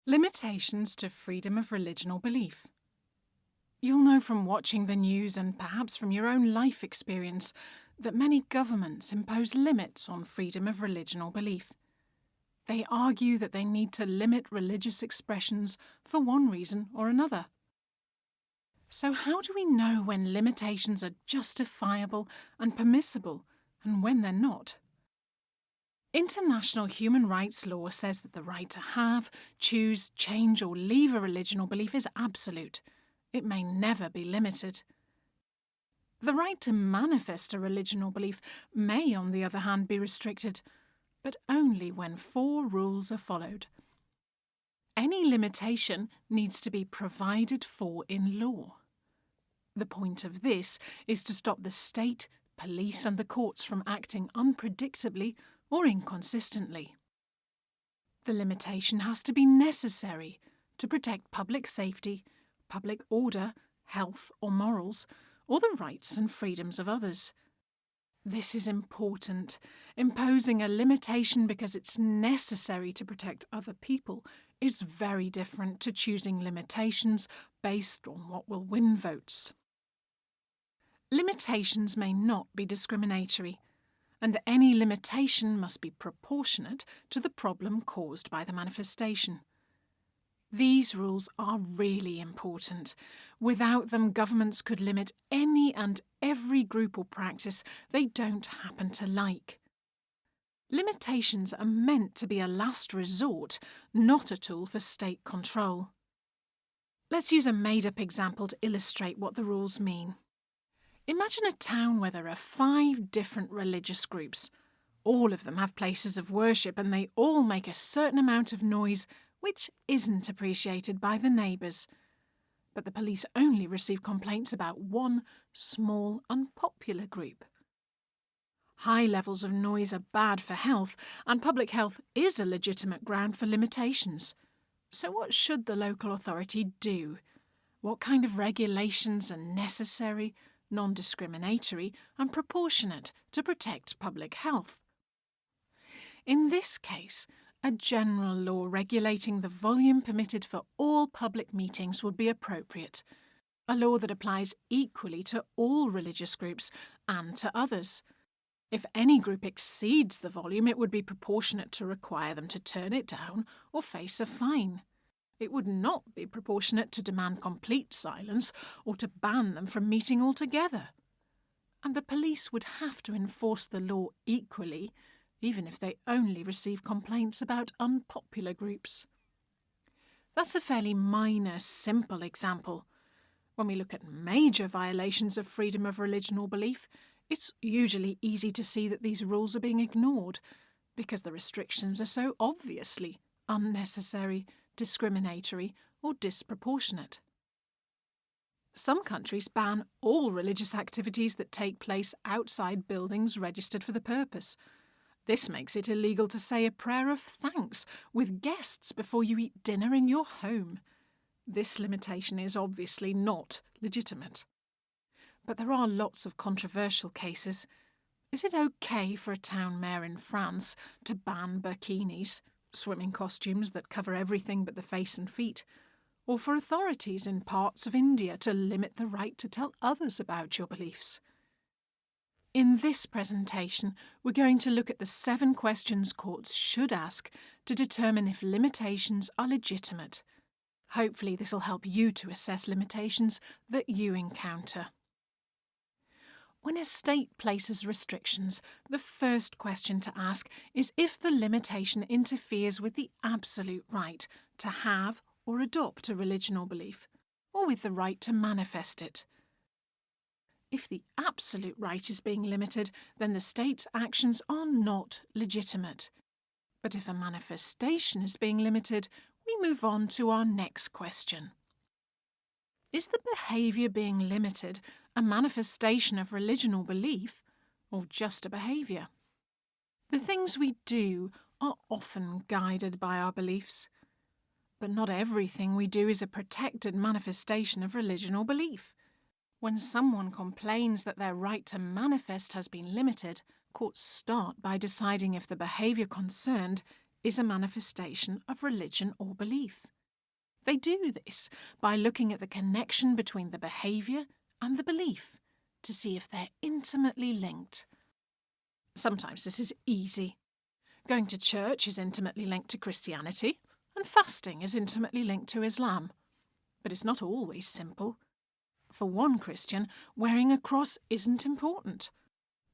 Limitations to freedom of religion or belief. You'll know from watching the news and perhaps from your own life experience that many governments impose limits on freedom of religion or belief. They argue that they need to limit religious expressions for one reason or another. So how do we know when limitations are justifiable and permissible and when they're not? International human rights law says that the right to have, choose, change or leave a religion or belief is absolute. It may never be limited. The right to manifest a religion or belief may, on the other hand, be restricted, but only when 4 rules are followed. Any limitation needs to be provided for in law. The point of this is to stop the state, police and the courts from acting unpredictably or inconsistently. The limitation has to be necessary to protect public safety, public order, health or morals, or the rights and freedoms of others. This is important. Imposing a limitation because it's necessary to protect other people is very different to choosing limitations based on what will win votes. Limitations may not be discriminatory, and any limitation must be proportionate to the problem caused by the manifestation. These rules are really important. Without them, governments could limit any and every group or practice they don't happen to like. Limitations are meant to be a last resort, not a tool for state control. Let's use a made-up example to illustrate what the rules mean. Imagine a town where there are 5 different religious groups. All of them have places of worship and they all make a certain amount of noise which isn't appreciated by the neighbours. But the police only receive complaints about one small, unpopular group. High levels of noise are bad for health, and public health is a legitimate ground for limitations. So what should the local authority do? What kind of regulations are necessary, non-discriminatory and proportionate to protect public health? In this case, a general law regulating the volume permitted for all public meetings would be appropriate, a law that applies equally to all religious groups and to others. If any group exceeds the volume, it would be proportionate to require them to turn it down or face a fine. It would not be proportionate to demand complete silence or to ban them from meeting altogether. And the police would have to enforce the law equally, even if they only receive complaints about unpopular groups. That's a fairly minor, simple example. When we look at major violations of freedom of religion or belief, it's usually easy to see that these rules are being ignored because the restrictions are so obviously unnecessary, discriminatory or disproportionate. Some countries ban all religious activities that take place outside buildings registered for the purpose. This makes it illegal to say a prayer of thanks with guests before you eat dinner in your home. This limitation is obviously not legitimate. But there are lots of controversial cases. Is it okay for a town mayor in France to ban burkinis, swimming costumes that cover everything but the face and feet, or for authorities in parts of India to limit the right to tell others about your beliefs? In this presentation, we're going to look at the 7 questions courts should ask to determine if limitations are legitimate. Hopefully this will help you to assess limitations that you encounter. When a state places restrictions, the first question to ask is if the limitation interferes with the absolute right to have or adopt a religion or belief, or with the right to manifest it. If the absolute right is being limited, then the state's actions are not legitimate. But if a manifestation is being limited, we move on to our next question. Is the behaviour being limited a manifestation of religion or belief, or just a behaviour? The things we do are often guided by our beliefs, but not everything we do is a protected manifestation of religion or belief. When someone complains that their right to manifest has been limited, courts start by deciding if the behaviour concerned is a manifestation of religion or belief. They do this by looking at the connection between the behaviour and the belief to see if they're intimately linked. Sometimes this is easy. Going to church is intimately linked to Christianity, and fasting is intimately linked to Islam. But it's not always simple. For one Christian, wearing a cross isn't important.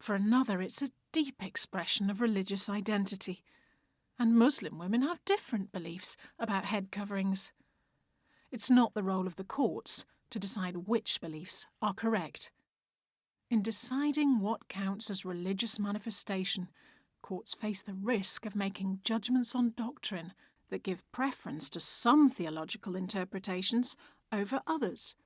For another, it's a deep expression of religious identity. And Muslim women have different beliefs about head coverings. It's not the role of the courts to decide which beliefs are correct. In deciding what counts as religious manifestation, courts face the risk of making judgments on doctrine that give preference to some theological interpretations over others.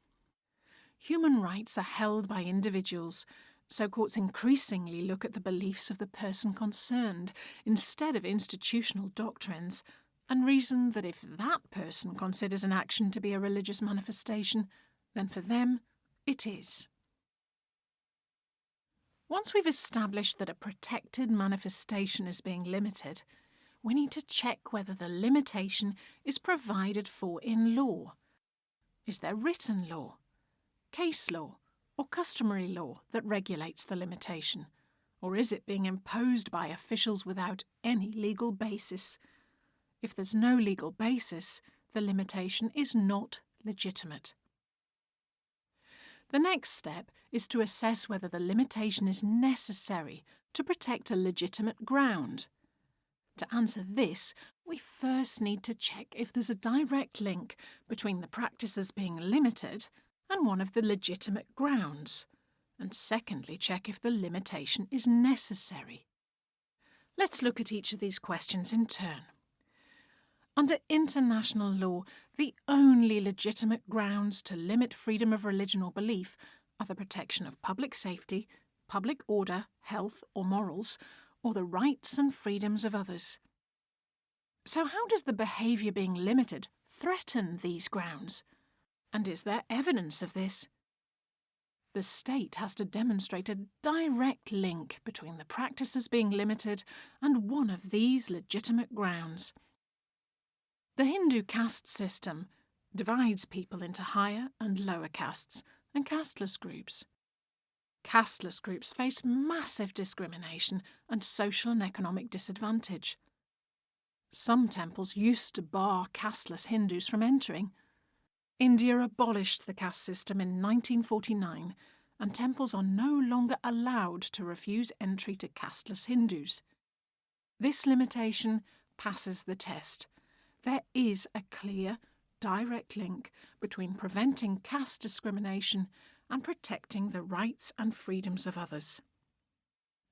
Human rights are held by individuals, so courts increasingly look at the beliefs of the person concerned instead of institutional doctrines, and reason that if that person considers an action to be a religious manifestation, then for them it is. Once we've established that a protected manifestation is being limited, we need to check whether the limitation is provided for in law. Is there written law, case law, or customary law that regulates the limitation? Or is it being imposed by officials without any legal basis? If there's no legal basis, the limitation is not legitimate. The next step is to assess whether the limitation is necessary to protect a legitimate ground. To answer this, we first need to check if there's a direct link between the practices being limited and one of the legitimate grounds, and secondly check if the limitation is necessary. Let's look at each of these questions in turn. Under international law, the only legitimate grounds to limit freedom of religion or belief are the protection of public safety, public order, health or morals, or the rights and freedoms of others. So how does the behaviour being limited threaten these grounds? And is there evidence of this? The state has to demonstrate a direct link between the practices being limited and one of these legitimate grounds. The Hindu caste system divides people into higher and lower castes and casteless groups. Casteless groups face massive discrimination and social and economic disadvantage. Some temples used to bar casteless Hindus from entering. India abolished the caste system in 1949, and temples are no longer allowed to refuse entry to casteless Hindus. This limitation passes the test. There is a clear, direct link between preventing caste discrimination and protecting the rights and freedoms of others.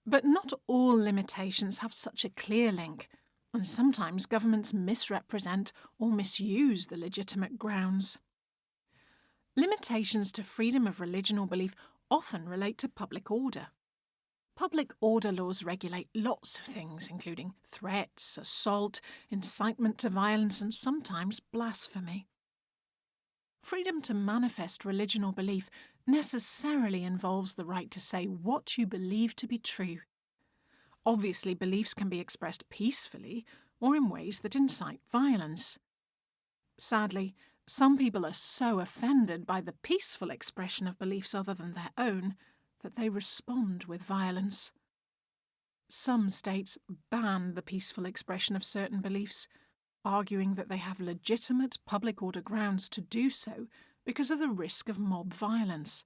But not all limitations have such a clear link, and sometimes governments misrepresent or misuse the legitimate grounds. Limitations to freedom of religion or belief often relate to public order. Public order laws regulate lots of things, including threats, assault, incitement to violence, and sometimes blasphemy. Freedom to manifest religion or belief necessarily involves the right to say what you believe to be true. Obviously, beliefs can be expressed peacefully or in ways that incite violence. Sadly, some people are so offended by the peaceful expression of beliefs other than their own that they respond with violence. Some states ban the peaceful expression of certain beliefs, arguing that they have legitimate public order grounds to do so because of the risk of mob violence.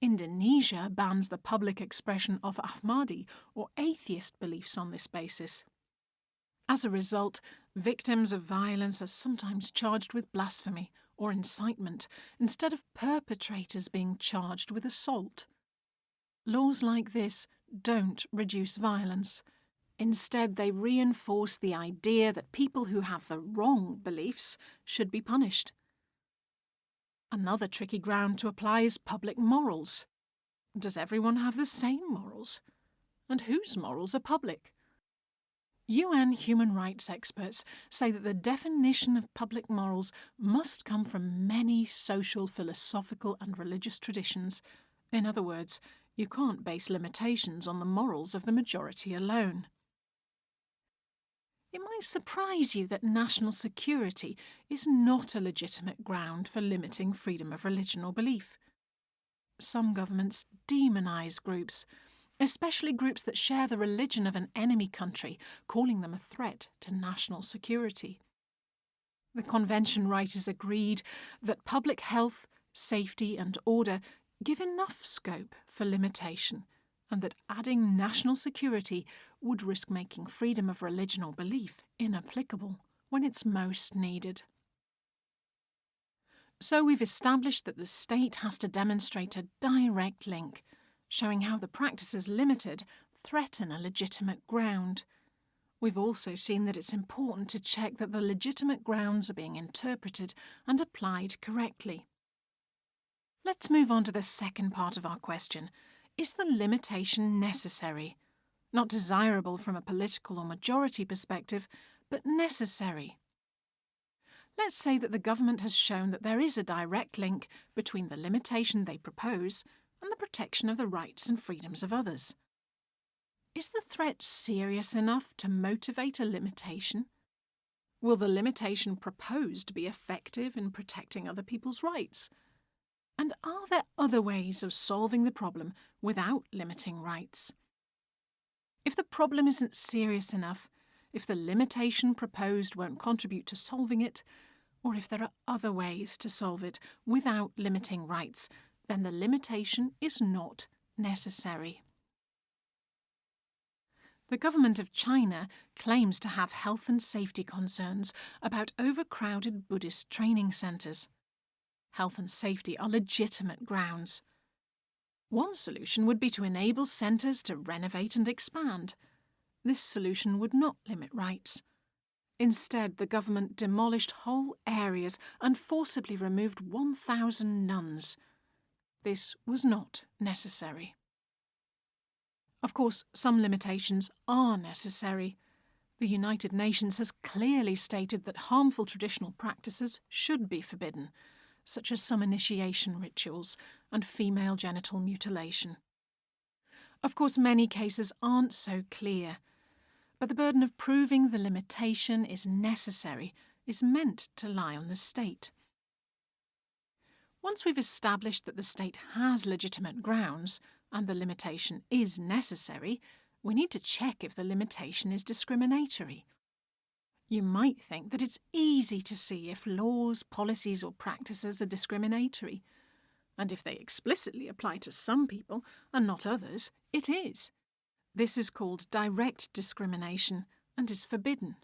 Indonesia bans the public expression of Ahmadi or atheist beliefs on this basis. As a result, victims of violence are sometimes charged with blasphemy or incitement instead of perpetrators being charged with assault. Laws like this don't reduce violence. Instead, they reinforce the idea that people who have the wrong beliefs should be punished. Another tricky ground to apply is public morals. Does everyone have the same morals? And whose morals are public? UN human rights experts say that the definition of public morals must come from many social, philosophical and religious traditions. In other words, you can't base limitations on the morals of the majority alone. It might surprise you that national security is not a legitimate ground for limiting freedom of religion or belief. Some governments demonise groups, especially groups that share the religion of an enemy country, calling them a threat to national security. The Convention writers agreed that public health, safety and order give enough scope for limitation, and that adding national security would risk making freedom of religion or belief inapplicable when it's most needed. So we've established that the state has to demonstrate a direct link, showing how the practices limited threaten a legitimate ground. We've also seen that it's important to check that the legitimate grounds are being interpreted and applied correctly. Let's move on to the second part of our question. Is the limitation necessary? Not desirable from a political or majority perspective, but necessary. Let's say that the government has shown that there is a direct link between the limitation they propose and the protection of the rights and freedoms of others. Is the threat serious enough to motivate a limitation? Will the limitation proposed be effective in protecting other people's rights? And are there other ways of solving the problem without limiting rights? If the problem isn't serious enough, if the limitation proposed won't contribute to solving it, or if there are other ways to solve it without limiting rights, then the limitation is not necessary. The government of China claims to have health and safety concerns about overcrowded Buddhist training centres. Health and safety are legitimate grounds. One solution would be to enable centres to renovate and expand. This solution would not limit rights. Instead, the government demolished whole areas and forcibly removed 1,000 nuns. This was not necessary. Of course, some limitations are necessary. The United Nations has clearly stated that harmful traditional practices should be forbidden, such as some initiation rituals and female genital mutilation. Of course, many cases aren't so clear, but the burden of proving the limitation is necessary is meant to lie on the state. Once we've established that the state has legitimate grounds and the limitation is necessary, we need to check if the limitation is discriminatory. You might think that it's easy to see if laws, policies or practices are discriminatory, and if they explicitly apply to some people and not others, it is. This is called direct discrimination and is forbidden.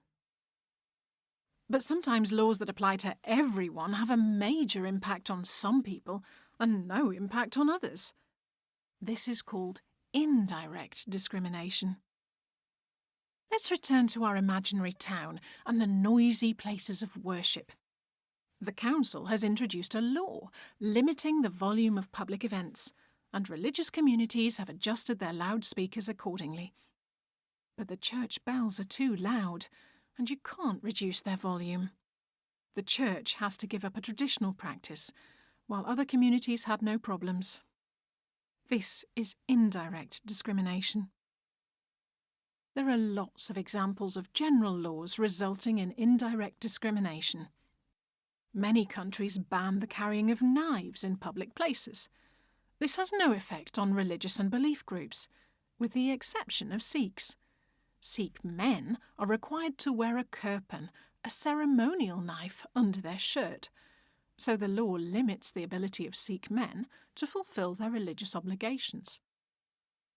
But sometimes laws that apply to everyone have a major impact on some people and no impact on others. This is called indirect discrimination. Let's return to our imaginary town and the noisy places of worship. The council has introduced a law limiting the volume of public events, and religious communities have adjusted their loudspeakers accordingly. But the church bells are too loud, and you can't reduce their volume. The church has to give up a traditional practice, while other communities had no problems. This is indirect discrimination. There are lots of examples of general laws resulting in indirect discrimination. Many countries ban the carrying of knives in public places. This has no effect on religious and belief groups, with the exception of Sikhs. Sikh men are required to wear a kirpan, a ceremonial knife, under their shirt, so the law limits the ability of Sikh men to fulfil their religious obligations.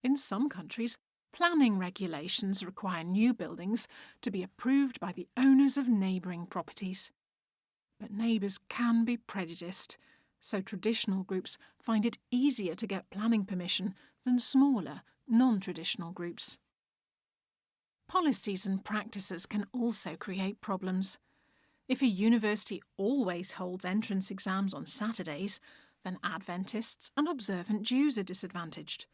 In some countries, planning regulations require new buildings to be approved by the owners of neighbouring properties. But neighbours can be prejudiced, so traditional groups find it easier to get planning permission than smaller, non-traditional groups. Policies and practices can also create problems. If a university always holds entrance exams on Saturdays, then Adventists and observant Jews are disadvantaged.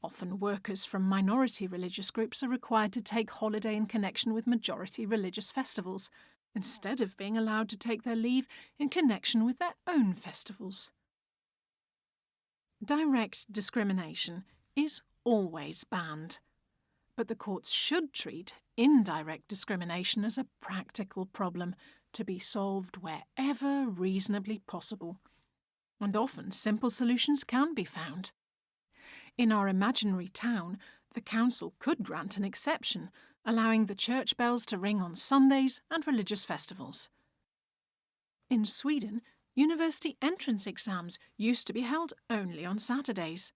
Often workers from minority religious groups are required to take holiday in connection with majority religious festivals, instead of being allowed to take their leave in connection with their own festivals. Direct discrimination is always banned, but the courts should treat indirect discrimination as a practical problem to be solved wherever reasonably possible. And often simple solutions can be found. In our imaginary town, the council could grant an exception, allowing the church bells to ring on Sundays and religious festivals. In Sweden, university entrance exams used to be held only on Saturdays.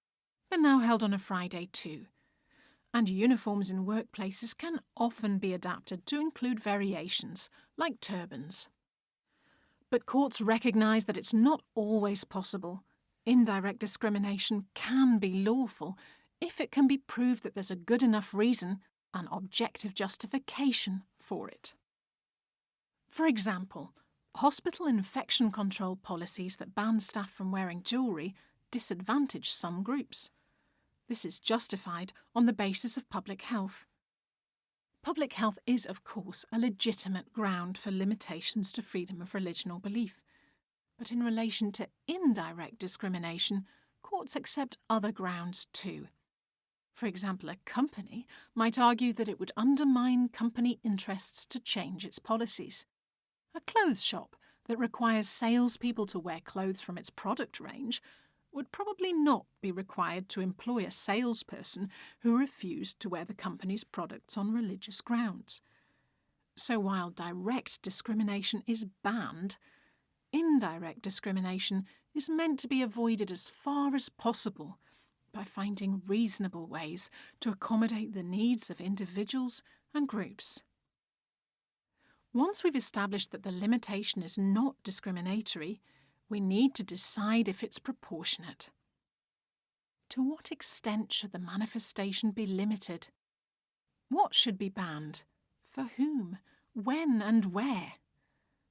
They're now held on a Friday too. And uniforms in workplaces can often be adapted to include variations, like turbans. But courts recognise that it's not always possible. Indirect discrimination can be lawful if it can be proved that there's a good enough reason, an objective justification for it. For example, hospital infection control policies that ban staff from wearing jewellery disadvantage some groups. This is justified on the basis of public health. Public health is, of course, a legitimate ground for limitations to freedom of religion or belief. But in relation to indirect discrimination, courts accept other grounds too. For example, a company might argue that it would undermine company interests to change its policies. A clothes shop that requires salespeople to wear clothes from its product range would probably not be required to employ a salesperson who refused to wear the company's products on religious grounds. So while direct discrimination is banned, indirect discrimination is meant to be avoided as far as possible by finding reasonable ways to accommodate the needs of individuals and groups. Once we've established that the limitation is not discriminatory, we need to decide if it's proportionate. To what extent should the manifestation be limited? What should be banned? For whom? When and where?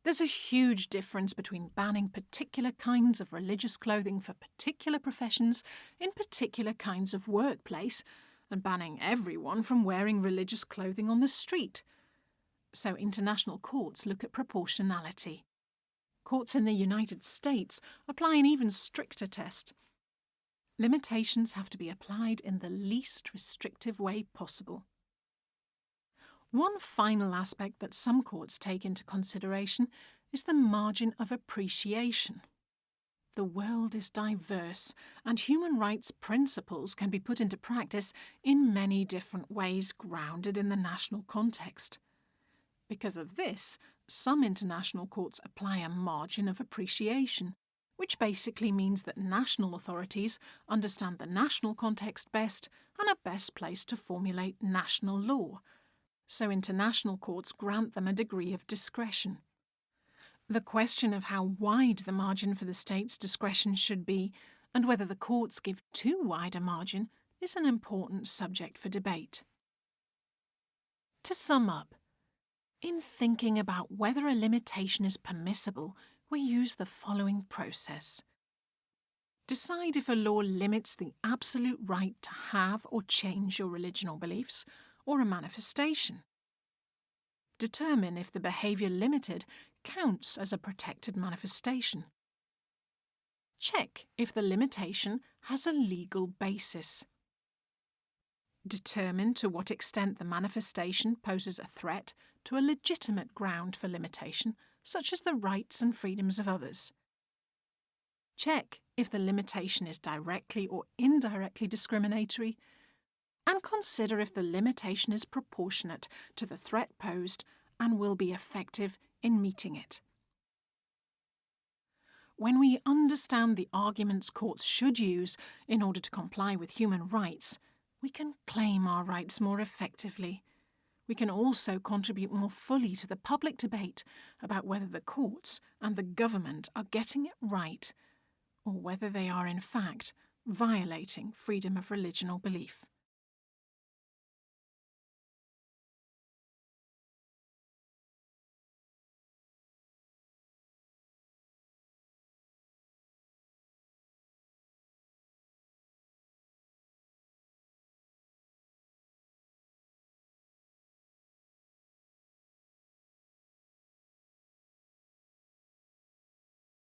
There's a huge difference between banning particular kinds of religious clothing for particular professions in particular kinds of workplace and banning everyone from wearing religious clothing on the street. So international courts look at proportionality. Courts in the United States apply an even stricter test. Limitations have to be applied in the least restrictive way possible. One final aspect that some courts take into consideration is the margin of appreciation. The world is diverse, and human rights principles can be put into practice in many different ways grounded in the national context. Because of this, some international courts apply a margin of appreciation, which basically means that national authorities understand the national context best and are best placed to formulate national law. So international courts grant them a degree of discretion. The question of how wide the margin for the state's discretion should be, and whether the courts give too wide a margin, is an important subject for debate. To sum up, in thinking about whether a limitation is permissible, we use the following process. Decide if a law limits the absolute right to have or change your religion or beliefs, or a manifestation. Determine if the behaviour limited counts as a protected manifestation. Check if the limitation has a legal basis. Determine to what extent the manifestation poses a threat to a legitimate ground for limitation, such as the rights and freedoms of others. Check if the limitation is directly or indirectly discriminatory, and consider if the limitation is proportionate to the threat posed and will be effective in meeting it. When we understand the arguments courts should use in order to comply with human rights, we can claim our rights more effectively. We can also contribute more fully to the public debate about whether the courts and the government are getting it right, or whether they are in fact violating freedom of religion or belief.